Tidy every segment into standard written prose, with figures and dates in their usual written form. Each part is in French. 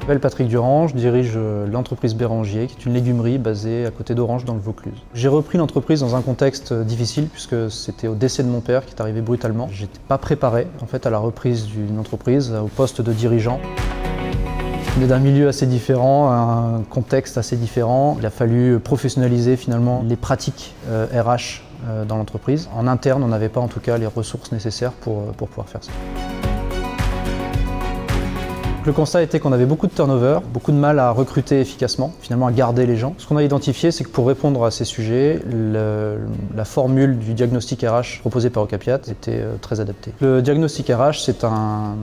Je m'appelle Patrick Durand, je dirige l'entreprise Bérangier, qui est une légumerie basée à côté d'Orange dans le Vaucluse. J'ai repris l'entreprise dans un contexte difficile puisque c'était au décès de mon père qui est arrivé brutalement. J'étais pas préparé en fait à la reprise d'une entreprise, au poste de dirigeant. On est d'un milieu assez différent, un contexte assez différent. Il a fallu professionnaliser finalement les pratiques RH dans l'entreprise. En interne, on n'avait pas en tout cas les ressources nécessaires pour pouvoir faire ça. Le constat était qu'on avait beaucoup de turnover, beaucoup de mal à recruter efficacement, finalement à garder les gens. Ce qu'on a identifié, c'est que pour répondre à ces sujets, la formule du diagnostic RH proposé par Ocapiat était très adaptée. Le diagnostic RH, c'est un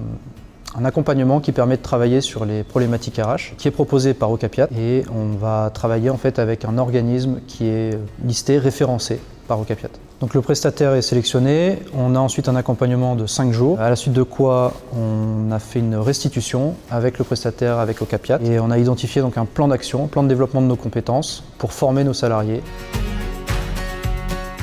accompagnement qui permet de travailler sur les problématiques RH, qui est proposé par Ocapiat, et on va travailler en fait avec un organisme qui est listé, référencé par Ocapiat. Donc le prestataire est sélectionné, on a ensuite un accompagnement de 5 jours, à la suite de quoi on a fait une restitution avec le prestataire, avec Ocapiat, et on a identifié donc un plan d'action, un plan de développement de nos compétences pour former nos salariés.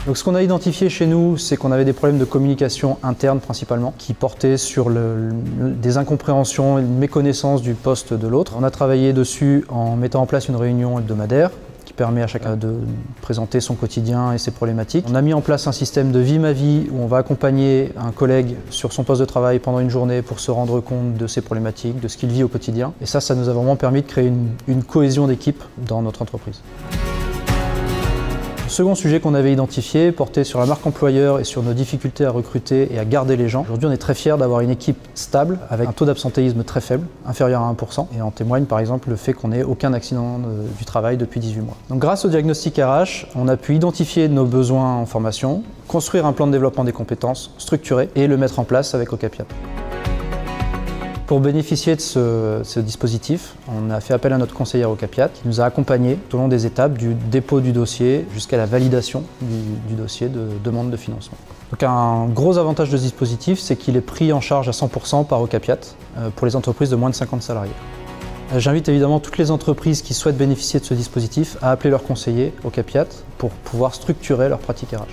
Donc ce qu'on a identifié chez nous, c'est qu'on avait des problèmes de communication interne principalement, qui portaient sur des incompréhensions et une méconnaissance du poste de l'autre. On a travaillé dessus en mettant en place une réunion hebdomadaire qui permet à chacun de présenter son quotidien et ses problématiques. On a mis en place un système de vie ma vie où on va accompagner un collègue sur son poste de travail pendant une journée pour se rendre compte de ses problématiques, de ce qu'il vit au quotidien. Et ça nous a vraiment permis de créer une cohésion d'équipe dans notre entreprise. Le second sujet qu'on avait identifié portait sur la marque employeur et sur nos difficultés à recruter et à garder les gens. Aujourd'hui, on est très fiers d'avoir une équipe stable avec un taux d'absentéisme très faible, inférieur à 1%. Et en témoigne par exemple le fait qu'on n'ait aucun accident du travail depuis 18 mois. Donc grâce au diagnostic RH, on a pu identifier nos besoins en formation, construire un plan de développement des compétences structuré et le mettre en place avec Ocapiat. Pour bénéficier de ce dispositif, on a fait appel à notre conseillère Ocapiat qui nous a accompagnés tout au long des étapes du dépôt du dossier jusqu'à la validation du dossier de demande de financement. Donc un gros avantage de ce dispositif, c'est qu'il est pris en charge à 100% par Ocapiat pour les entreprises de moins de 50 salariés. J'invite évidemment toutes les entreprises qui souhaitent bénéficier de ce dispositif à appeler leur conseiller Ocapiat pour pouvoir structurer leur pratique RH.